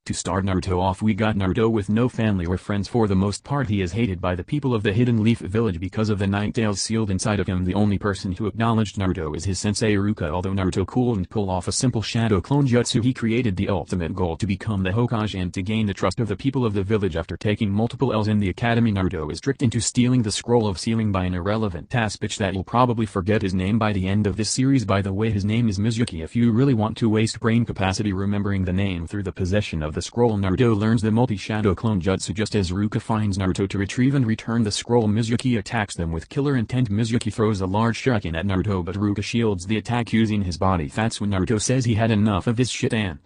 To start Naruto off, we got Naruto with no family or friends. For the most part he is hated by the people of the Hidden Leaf Village because of the Nine Tails sealed inside of him. The only person who acknowledged Naruto is his sensei Iruka. Although Naruto couldn't pull off a simple shadow clone jutsu, he created the ultimate goal to become the Hokage and to gain the trust of the people of the village. After taking multiple L's in the academy, Naruto is tricked into stealing the scroll of sealing by an irrelevant ass bitch that will probably forget his name by the end of this series. By the way, his name is Mizuki. If you really want to waste brain capacity remembering the name through the possession of the scroll, Naruto learns the multi-shadow clone jutsu. Just as Iruka finds Naruto to retrieve and return the scroll, Mizuki attacks them with killer intent. Mizuki throws a large shuriken at Naruto, but Iruka shields the attack using his body. That's when Naruto says he had enough of this shit and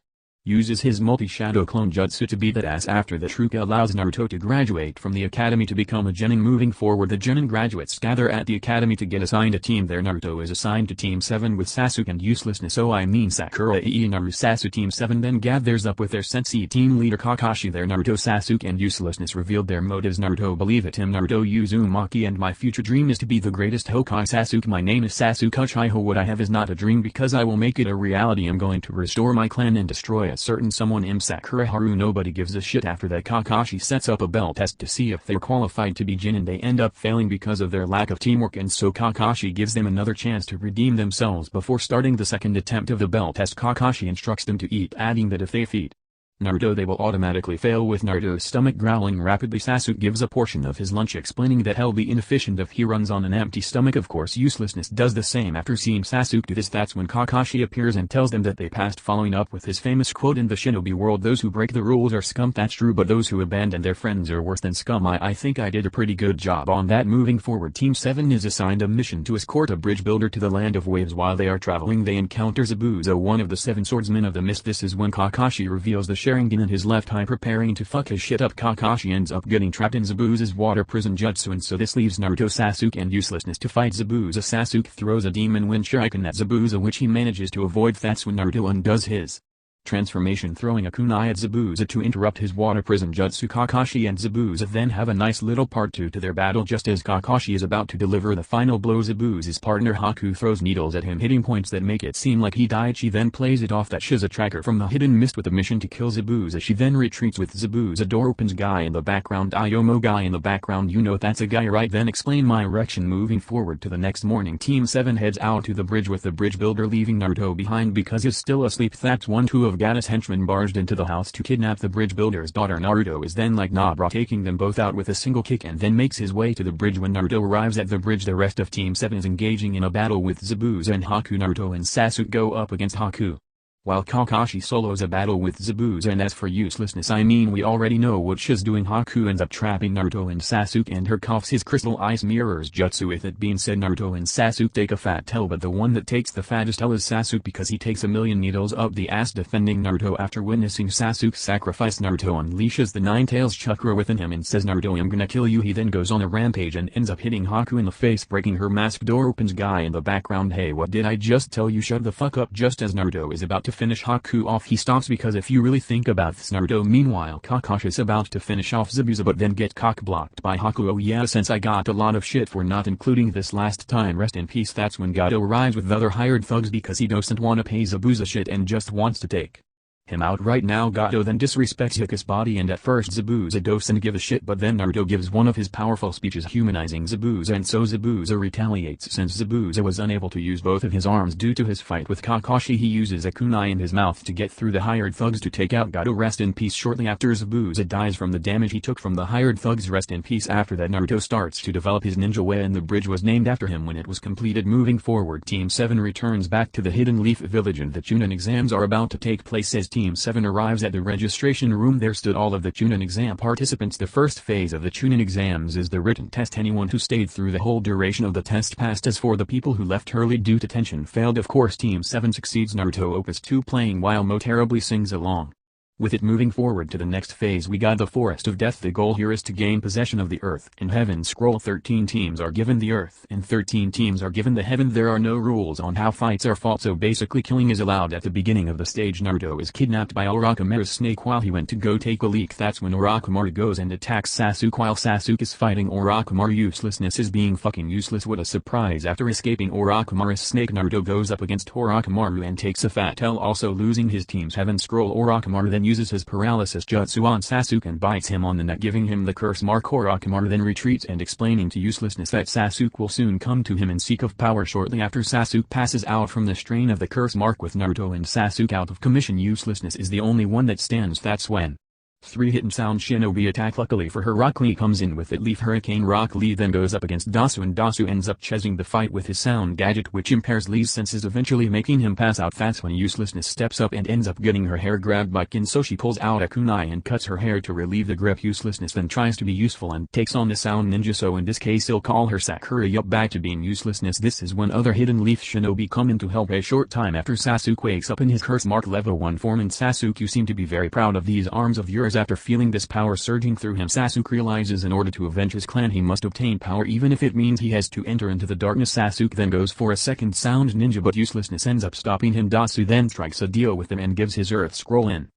uses his multi-shadow clone jutsu to beat that ass. After that, Iruka allows Naruto to graduate from the academy to become a genin. Moving forward, the genin graduates gather at the academy to get assigned a team. There Naruto is assigned to Team 7 with Sasuke and Uselessness, Sakura, Naru. Sasuke. Team 7 then gathers up with their sensei team leader Kakashi. There Naruto, Sasuke and Uselessness revealed their motives. Naruto: believe it him. Naruto: Uzumaki, and my future dream is to be the greatest Hokage. Sasuke: my name is Sasuke Uchiha. What I have is not a dream because I will make it a reality. I'm going to restore my clan and destroy a certain someone. Sakura Haru. Nobody gives a shit. After that, Kakashi sets up a bell test to see if they're qualified to be genin. They end up failing because of their lack of teamwork, and so Kakashi gives them another chance to redeem themselves. Before starting the second attempt of the bell test, Kakashi instructs them to eat, adding that if they feed Naruto they will automatically fail. With Naruto's stomach growling rapidly, Sasuke gives a portion of his lunch, explaining that he'll be inefficient if he runs on an empty stomach. Of course, Uselessness does the same. After seeing Sasuke do this, that's when Kakashi appears and tells them that they passed, following up with his famous quote: in the shinobi world, those who break the rules are scum. That's true, but those who abandon their friends are worse than scum. I think I did a pretty good job on that. Moving forward, Team 7 is assigned a mission to escort a bridge builder to the land of waves. While they are traveling, they encounter Zabuza, one of the 7 swordsmen of the mist. This is when Kakashi reveals the Sharingan in his left eye, preparing to fuck his shit up. Kakashi ends up getting trapped in Zabuza's water prison jutsu, and so this leaves Naruto, Sasuke and Uselessness to fight Zabuza. Sasuke throws a demon wind shuriken at Zabuza, which he manages to avoid. That's when Naruto undoes his transformation, throwing a kunai at Zabuza to interrupt his water prison jutsu. Kakashi and Zabuza then have a nice little part 2 to their battle. Just as Kakashi is about to deliver the final blow, Zabuza's partner Haku throws needles at him, hitting points that make it seem like he died. She then plays it off that she's a tracker from the hidden mist with a mission to kill Zabuza. She then retreats with Zabuza. Door opens. Guy in the background: Iomo. Guy in the background: you know that's a guy, right? Then explain my erection. Moving forward to the next morning, Team 7 heads out to the bridge with the bridge builder, leaving Naruto behind because he's still asleep. That's when 2 of Gatta's henchmen barged into the house to kidnap the bridge builder's daughter. Naruto is then like nah bro, taking them both out with a single kick, and then makes his way to the bridge. When Naruto arrives at the bridge, the rest of Team 7 is engaging in a battle with Zabuza and Haku. Naruto and Sasuke go up against Haku, while Kakashi solos a battle with Zabuza. And as for Uselessness, I mean, we already know what she's doing. Haku ends up trapping Naruto and Sasuke and her coughs his crystal ice mirrors jutsu. With it being said, Naruto and Sasuke take a fat L, but the one that takes the fattest L is Sasuke because he takes a million needles up the ass defending Naruto. After witnessing Sasuke's sacrifice, Naruto unleashes the Nine Tails chakra within him and says, Naruto, I'm gonna kill you. He then goes on a rampage and ends up hitting Haku in the face, breaking her mask. Door opens. Guy in the background: hey, what did I just tell you? Shut the fuck up. Just as Naruto is about to finish Haku off, he stops because if you really think about this, Naruto, meanwhile, Kakashi's about to finish off Zabuza but then get cock-blocked by Haku. Oh yeah, since I got a lot of shit for not including this last time, rest in peace. That's when Gato arrives with other hired thugs because he doesn't wanna pay Zabuza shit and just wants to take him out right now. Gato then disrespects Hika's body, and at first Zabuza doesn't give a shit, but then Naruto gives one of his powerful speeches humanizing Zabuza, and so Zabuza retaliates. Since Zabuza was unable to use both of his arms due to his fight with Kakashi, he uses a kunai in his mouth to get through the hired thugs to take out Gato. Rest in peace. Shortly after, Zabuza dies from the damage he took from the hired thugs. Rest in peace. After that, Naruto starts to develop his ninja way, and the bridge was named after him when it was completed. Moving forward, Team 7 returns back to the Hidden Leaf Village, and the Chunin exams are about to take place. As Team 7 arrives at the registration room, there stood all of the Chunin exam participants. The first phase of the Chunin exams is the written test. Anyone who stayed through the whole duration of the test passed. As for the people who left early due to tension, failed. Of course, Team 7 succeeds. Naruto Opus 2 playing while Mo terribly sings along with it. Moving forward to the next phase, we got the Forest of Death. The goal here is to gain possession of the Earth and Heaven Scroll. 13 teams are given the Earth and 13 teams are given the Heaven. There are no rules on how fights are fought, so basically killing is allowed. At the beginning of the stage, Naruto is kidnapped by Orochimaru's snake while he went to go take a leak. That's when Orochimaru goes and attacks Sasuke while Sasuke is fighting Orochimaru. Uselessness is being fucking useless. What a surprise. After escaping Orochimaru's snake, Naruto goes up against Orochimaru and takes a fat L, also losing his team's Heaven Scroll. Orochimaru then uses his paralysis jutsu on Sasuke and bites him on the neck, giving him the curse mark. Orochimaru then retreats and explaining to Uselessness that Sasuke will soon come to him and seek of power. Shortly after Sasuke passes out from the strain of the curse mark with Naruto and Sasuke out of commission, Uselessness is the only one that stands. That's when 3 hit and sound shinobi attack. Luckily for her, Rock Lee comes in with it. Leaf Hurricane. Rock Lee then goes up against Dasu and Dasu ends up chesing the fight with his sound gadget, which impairs Lee's senses, eventually making him pass out. That's when Uselessness steps up and ends up getting her hair grabbed by Kin, so she pulls out a kunai and cuts her hair to relieve the grip. Uselessness then tries to be useful and takes on the sound ninja, so in this case he'll call her Sakura. Yup, back to being Uselessness. This is when other hidden leaf shinobi come in to help. A short time after Sasuke wakes up in his curse mark level 1 form. And Sasuke, you seem to be very proud of these arms of yours. After feeling this power surging through him, Sasuke realizes in order to avenge his clan he must obtain power, even if it means he has to enter into the darkness. Sasuke then goes for a second sound ninja, but Uselessness ends up stopping him. Dasu then strikes a deal with him and gives his earth scroll in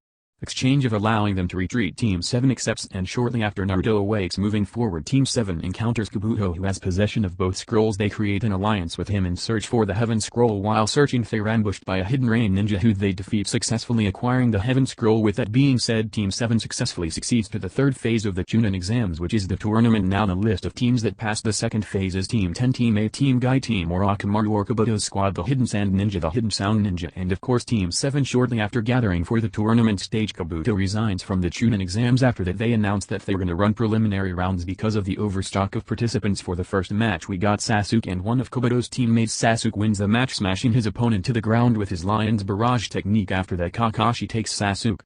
exchange of allowing them to retreat. Team 7 accepts, and shortly after Naruto awakes. Moving forward, Team 7 encounters Kabuto, who has possession of both scrolls. They create an alliance with him and search for the Heaven Scroll. While searching, they are ambushed by a hidden rain ninja who they defeat, successfully acquiring the Heaven Scroll. With that being said, Team 7 successfully succeeds to the third phase of the Chunin exams, which is the tournament. Now the list of teams that passed the second phase is Team 10, Team 8, Team Guy, Team Orochimaru or Kabuto's squad, the Hidden Sand Ninja, the Hidden Sound Ninja, and of course Team 7. Shortly after gathering for the tournament stage, Kabuto resigns from the Chunin exams. After that, they announced that they were gonna run preliminary rounds because of the overstock of participants. For the first match, we got Sasuke and one of Kabuto's teammates. Sasuke wins the match, smashing his opponent to the ground with his Lion's Barrage technique. After that, Kakashi takes Sasuke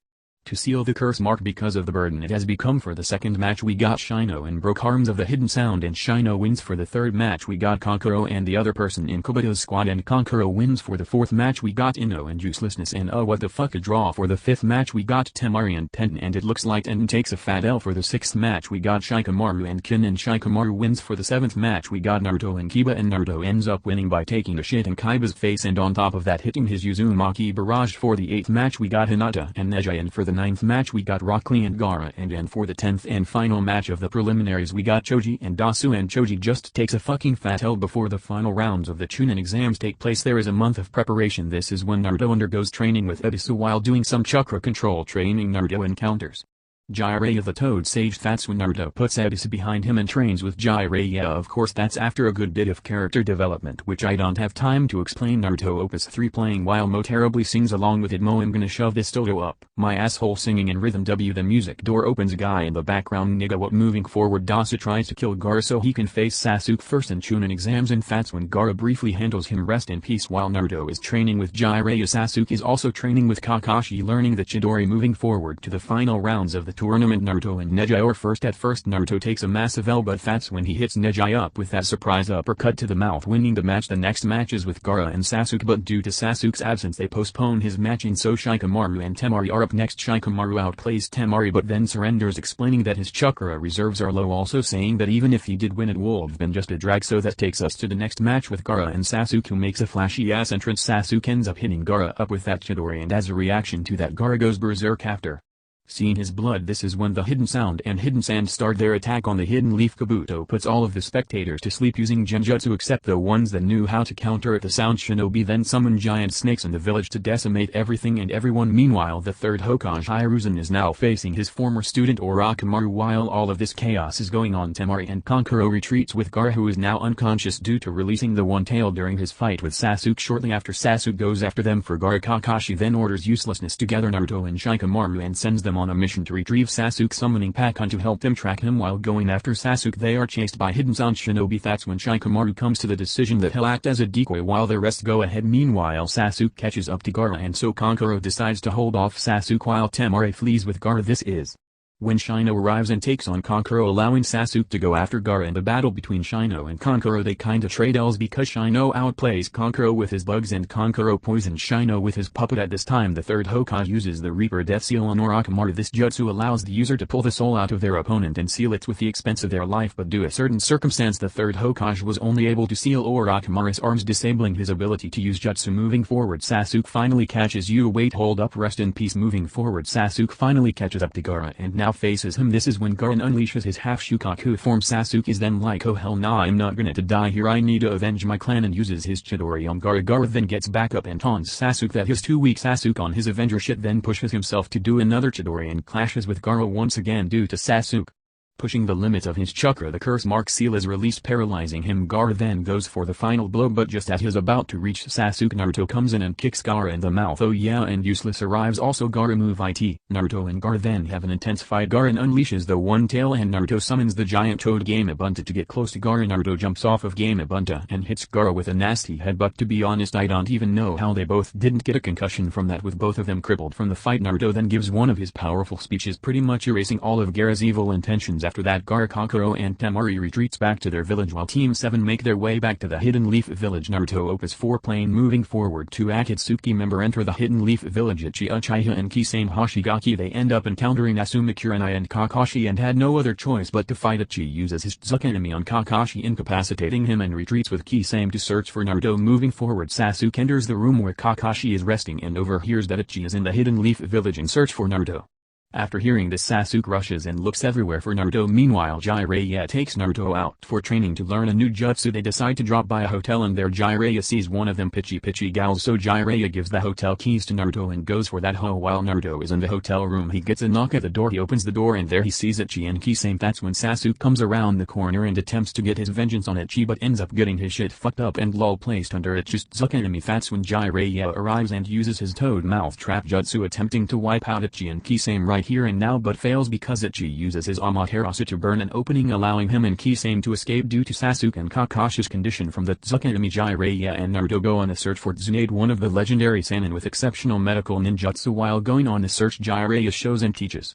to seal the curse mark because of the burden it has become. For the second match, we got Shino and broke arms of the Hidden Sound, and Shino wins. For the third match, we got Kankuro and the other person in Kabuto's squad, and Kankuro wins. For the fourth match, we got Ino and Uselessness, and what the fuck, a draw. For the fifth match, we got Temari and Tenten, and it looks like Tenten takes a fat L. For the sixth match, we got Shikamaru and Kin, and Shikamaru wins. For the seventh match, we got Naruto and Kiba, and Naruto ends up winning by taking a shit in Kaiba's face, and on top of that hitting his Uzumaki Barrage. For the eighth match, we got Hinata and Neji, and for the ninth match, we got Rock Lee and Gaara, and for the 10th and final match of the preliminaries, we got Choji and Dasu, and Choji just takes a fucking fat L before the final rounds of the Chunin exams take place. There is a month of preparation. This is when Naruto undergoes training with Ebisu. While doing some chakra control training, Naruto encounters Jiraiya the Toad Sage. That's when Naruto puts Ebisu behind him and trains with Jiraiya. Of course, that's after a good bit of character development, which I don't have time to explain. Naruto Opus 3 playing while Mo terribly sings along with it. Mo, I'm gonna shove this Toto up my asshole, singing in rhythm. The music door opens, a guy in the background. Nigga, what? Moving forward, Dasu tries to kill Gaara so he can face Sasuke first in Chunin exams, and that's when Gaara briefly handles him. Rest in peace. While Naruto is training with Jiraiya, Sasuke is also training with Kakashi, learning the Chidori. Moving forward to the final rounds of the tournament, Naruto and Neji are first. At first, Naruto takes a massive L, but that's when he hits Neji up with that surprise uppercut to the mouth, winning the match. The next match is with Gaara and Sasuke, but due to Sasuke's absence, they postpone his match, and so Shikamaru and Temari are up next. Shikamaru outplays Temari but then surrenders, explaining that his chakra reserves are low, also saying that even if he did win, it would have been just a drag. So that takes us to the next match with Gaara and Sasuke, who makes a flashy ass entrance. Sasuke ends up hitting Gaara up with that Chidori, and as a reaction to that, Gaara goes berserk after seeing his blood. This is when the Hidden Sound and Hidden Sand start their attack on the Hidden Leaf. Kabuto puts all of the spectators to sleep using genjutsu except the ones that knew how to counter it. The Sound Shinobi then summon giant snakes in the village to decimate everything and everyone. Meanwhile, the third Hokage Hiruzen is now facing his former student Orochimaru. While all of this chaos is going on, Temari and Kankuro retreats with Gaara, who is now unconscious due to releasing the One Tail during his fight with Sasuke. Shortly after, Sasuke goes after them for Gaara. Kakashi then orders Uselessness to gather Naruto and Shikamaru and sends them on a mission to retrieve Sasuke, summoning Pakon to help them track him. While going after Sasuke, they are chased by Hidden Sound Shinobi. That's when Shikamaru comes to the decision that he'll act as a decoy while the rest go ahead. Meanwhile, Sasuke catches up to Gaara, and so Kankuro decides to hold off Sasuke while Temari flees with Gaara. This is when Shino arrives and takes on Kankuro, allowing Sasuke to go after Gaara. In the battle between Shino and Kankuro, they kinda trade L's because Shino outplays Kankuro with his bugs and Kankuro poisons Shino with his puppet. At this time, the third Hokage uses the Reaper Death Seal on Orochimaru. This jutsu allows the user to pull the soul out of their opponent and seal it with the expense of their life, but due to a certain circumstance, the third Hokage was only able to seal Orochimaru's arms, disabling his ability to use jutsu. Moving forward, Sasuke finally catches you. Wait, hold up, rest in peace. Moving forward, Sasuke finally catches up to Gaara, and now now faces him. This is when Garen unleashes his half-Shukaku form. Sasuke is then like, oh hell nah, I'm not gonna die here, I need to avenge my clan, and uses his Chidori on Gaara. Gaara then gets back up and taunts Sasuke that he's too weak. Sasuke on his avenger shit then pushes himself to do another Chidori and clashes with Gaara once again due to Sasuke pushing the limits of his chakra. The curse mark seal is released, paralyzing him. Gaara then goes for the final blow, but just as he is about to reach Sasuke, Naruto comes in and kicks Gaara in the mouth. Oh yeah, and useless arrives also. Gaara move it. Naruto and Gaara then have an intense fight. Gaara unleashes the one tail and Naruto summons the giant toad Gamabunta to get close to Gaara. Naruto jumps off of Gamabunta and hits Gaara with a nasty headbutt. To be honest, I don't even know how they both didn't get a concussion from that, with both of them crippled from the fight. Naruto then gives one of his powerful speeches, pretty much erasing all of Gaara's evil intentions. After that, Gaara, Kokoro and Temari retreats back to their village while Team 7 make their way back to the Hidden Leaf Village. Naruto Opus 4 plane moving forward. Two Akatsuki member enter the Hidden Leaf Village. Ichi, Uchiha and Kisame Hoshigaki. They end up encountering Asuma, Kurenai and Kakashi and had no other choice but to fight. Ichi uses his Tsukuyomi on Kakashi, incapacitating him, and retreats with Kisame to search for Naruto. Moving forward, Sasuke enters the room where Kakashi is resting and overhears that Ichi is in the Hidden Leaf Village in search for Naruto. After hearing this, Sasuke rushes and looks everywhere for Naruto. Meanwhile, Jiraiya takes Naruto out for training to learn a new jutsu. They decide to drop by a hotel, and there Jiraiya sees one of them pitchy gals, so Jiraiya gives the hotel keys to Naruto and goes for that hoe. While Naruto is in the hotel room, he gets a knock at the door. He opens the door and there he sees Ichi and Kisame. That's when Sasuke comes around the corner and attempts to get his vengeance on Ichi, but ends up getting his shit fucked up and lol placed under Ichi's Tsukuyomi. That's when Jiraiya arrives and uses his toad mouth trap jutsu, attempting to wipe out Ichi and Kisame right here and now, but fails because Ichi uses his Amaterasu to burn an opening, allowing him and Kisame to escape due to Sasuke and Kakashi's condition from the Tsukuyomi. Jiraiya and Naruto go on a search for Tsunade, one of the legendary Sannin with exceptional medical ninjutsu. While going on the search, Jiraiya shows and teaches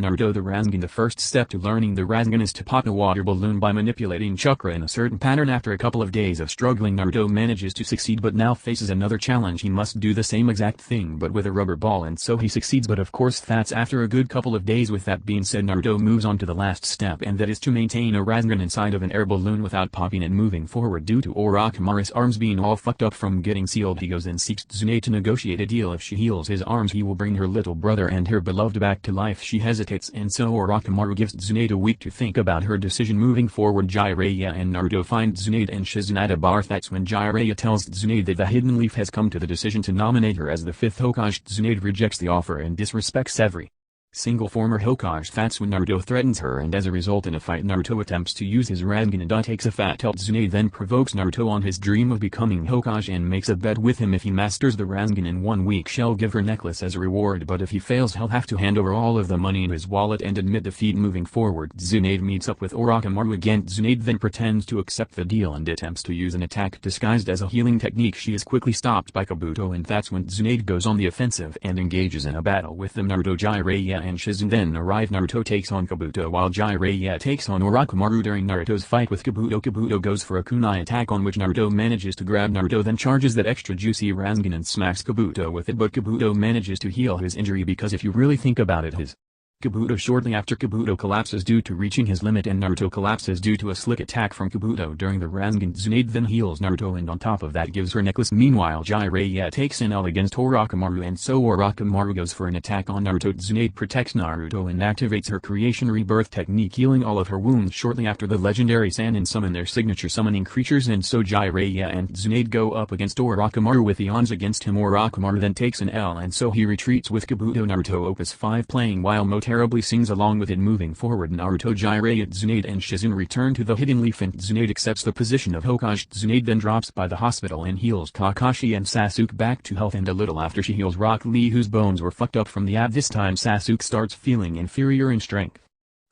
Naruto the Rasengan. The first step to learning the Rasengan is to pop a water balloon by manipulating chakra in a certain pattern. After a couple of days of struggling, Naruto manages to succeed, but now faces another challenge. He must do the same exact thing but with a rubber ball, and so he succeeds, but of course that's after a good couple of days. With that being said, Naruto moves on to the last step, and that is to maintain a Rasengan inside of an air balloon without popping it. Moving forward, due to Orochimaru's arms being all fucked up from getting sealed, he goes and seeks Tsunade to negotiate a deal. If she heals his arms, he will bring her little brother and her beloved back to life. She hesitates, and so Orochimaru gives Tsunade a week to think about her decision. Moving forward, Jiraiya and Naruto find Tsunade and Shizune at a bar. That's when Jiraiya tells Tsunade that the Hidden Leaf has come to the decision to nominate her as the 5th Hokage. Tsunade rejects the offer and disrespects every single former Hokage. That's when Naruto threatens her, and as a result, in a fight, Naruto attempts to use his Rasengan and takes a fat L. Tsunade then provokes Naruto on his dream of becoming Hokage and makes a bet with him. If he masters the Rasengan in 1 week, she'll give her necklace as a reward, but if he fails, he'll have to hand over all of the money in his wallet and admit defeat. Moving forward, Tsunade meets up with Orochimaru again. Tsunade then pretends to accept the deal and attempts to use an attack disguised as a healing technique. She is quickly stopped by Kabuto, and that's when Tsunade goes on the offensive and engages in a battle with them. Naruto, Jiraiya and Shizune then arrive. Naruto takes on Kabuto while Jiraiya takes on Orochimaru. During Naruto's fight with Kabuto goes for a kunai attack, on which Naruto manages to grab. Naruto then charges that extra juicy Rasengan and smacks Kabuto with it, but Kabuto manages to heal his injury, because if you really think about it, his Kabuto shortly after Kabuto collapses due to reaching his limit, and Naruto collapses due to a slick attack from Kabuto during the Rasengan. Tsunade then heals Naruto, and on top of that gives her necklace. Meanwhile, Jiraiya takes an L against Orochimaru, and so Orochimaru goes for an attack on Naruto. Tsunade protects Naruto and activates her creation rebirth technique, healing all of her wounds. Shortly after, the legendary Sannin summon their signature summoning creatures, and so Jiraiya and Tsunade go up against Orochimaru with Eons against him. Orochimaru then takes an L, and so he retreats with Kabuto. Naruto Opus 5 playing while terribly sings along with it. Moving forward, Naruto, Jiraiya, Tsunade and Shizune return to the Hidden Leaf, and Tsunade accepts the position of Hokage. Tsunade then drops by the hospital and heals Kakashi and Sasuke back to health, and a little after she heals Rock Lee, whose bones were fucked up from the ab. This time Sasuke starts feeling inferior in strength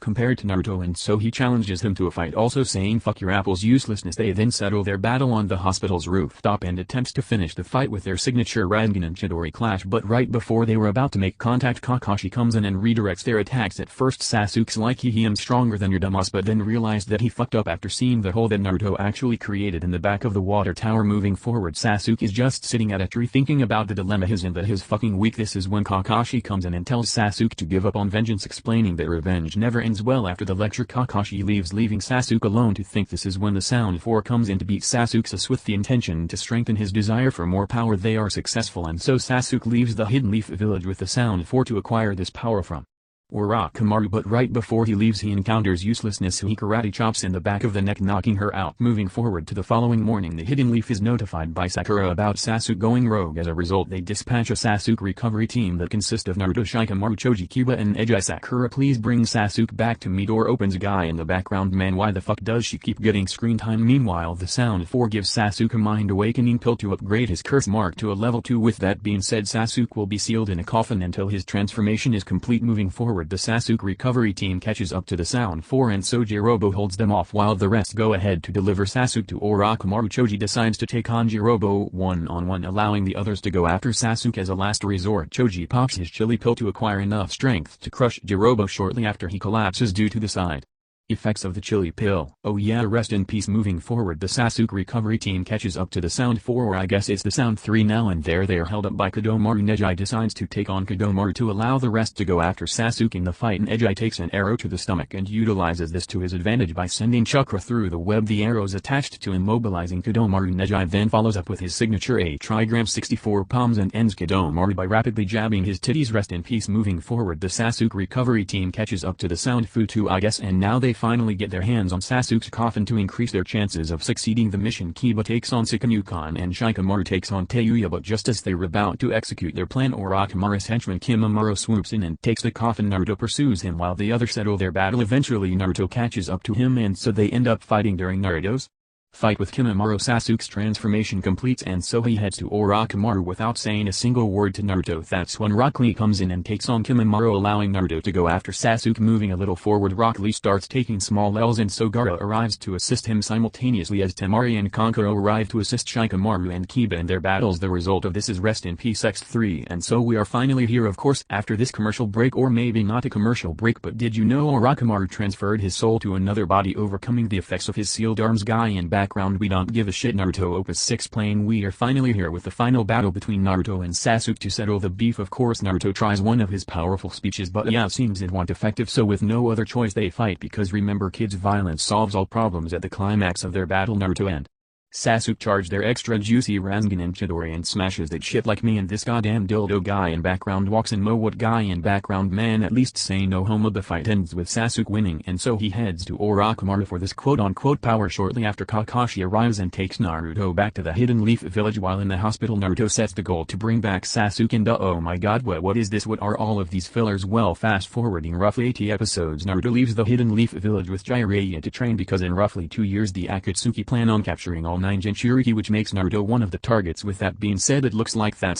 compared to Naruto, and so he challenges him to a fight, also saying fuck your apple's uselessness. They then settle their battle on the hospital's rooftop and attempts to finish the fight with their signature Rasengan and Chidori clash, but right before they were about to make contact, Kakashi comes in and redirects their attacks. At first Sasuke's like he am stronger than your dumbass, but then realized that he fucked up after seeing the hole that Naruto actually created in the back of the water tower. Moving forward, Sasuke is just sitting at a tree thinking about the dilemma he's in, that he's fucking weak. This is when Kakashi comes in and tells Sasuke to give up on vengeance, explaining that revenge never ends well. After the lecture, Kakashi leaves, leaving Sasuke alone to think. This is when the Sound 4 comes in to beat Sasuke with the intention to strengthen his desire for more power. They are successful, and so Sasuke leaves the Hidden Leaf Village with the Sound 4 to acquire this power from Orochimaru, but right before he leaves he encounters useless Nezu. He karate chops in the back of the neck, knocking her out. Moving forward to the following morning, the Hidden Leaf is notified by Sakura about Sasuke going rogue. As a result, they dispatch a Sasuke recovery team that consists of Naruto, Shikamaru, Choji, Kiba and Neji. Sakura, please bring Sasuke back to me. Door opens. A guy in the background, man, why the fuck does she keep getting screen time? Meanwhile, the Sound 4 gives Sasuke a mind awakening pill to upgrade his curse mark to a level 2. With that being said, Sasuke will be sealed in a coffin until his transformation is complete. Moving forward, the Sasuke recovery team catches up to the Sound 4 and so Jirobo holds them off while the rest go ahead to deliver Sasuke to Orochimaru. Choji decides to take on Jirobo one-on-one, allowing the others to go after Sasuke as a last resort. Choji pops his chili pill to acquire enough strength to crush Jirobo shortly after he collapses due to the side effects of the chili pill. Oh yeah, rest in peace. Moving forward, the Sasuke recovery team catches up to the Sound 4, or I guess it's the Sound 3 now, and there they are held up by Kodomaru. Neji decides to take on Kodomaru to allow the rest to go after Sasuke in the fight. Neji takes an arrow to the stomach and utilizes this to his advantage by sending chakra through the web. The arrows attached to immobilizing Kodomaru. Neji then follows up with his signature a trigram 64 palms and ends Kodomaru by rapidly jabbing his titties. Rest in peace. Moving forward, the Sasuke recovery team catches up to the Sound 2, I guess, and now they finally get their hands on Sasuke's coffin to increase their chances of succeeding the mission. Kiba takes on Sakanukan and Shikamaru takes on Tayuya, but just as they were about to execute their plan, Orochimaru's henchman Kimimaro swoops in and takes the coffin. Naruto pursues him while the others settle their battle. Eventually Naruto catches up to him and so they end up fighting. During Naruto's fight with Kimimaro, Sasuke's transformation completes and so he heads to Orochimaru without saying a single word to Naruto. That's when Rock Lee comes in and takes on Kimimaro, allowing Naruto to go after Sasuke. Moving a little forward, Rock Lee starts taking small L's and so Gaara arrives to assist him simultaneously as Temari and Kankuro arrive to assist Shikamaru and Kiba in their battles. The result of this is rest in peace X3, and so we are finally here, of course, after this commercial break, or maybe not a commercial break. But did you know Orochimaru transferred his soul to another body, overcoming the effects of his sealed arms? Guy in background, we don't give a shit. Naruto Opus 6 playing. We are finally here with the final battle between Naruto and Sasuke to settle the beef. Of course, Naruto tries one of his powerful speeches, but yeah, seems it wasn't effective, so with no other choice they fight, because remember kids, violence solves all problems. At the climax of their battle, Naruto and Sasuke charge their extra juicy Rasengan and Chidori and smashes that shit like me and this goddamn dildo. Guy in background walks in. Mo, what? Guy in background, man, at least say no homo. The fight ends with Sasuke winning and so he heads to Orochimaru for this quote-unquote power. Shortly after, Kakashi arrives and takes Naruto back to the Hidden Leaf village. While in the hospital, Naruto sets the goal to bring back Sasuke and oh my god, what is this? What are all of these fillers? Well, fast forwarding roughly 80 episodes, Naruto leaves the Hidden Leaf village with Jiraiya to train, because in roughly 2 years the Akatsuki plan on capturing all 9 Jinchuriki, which makes Naruto one of the targets. With that being said, it looks like that's the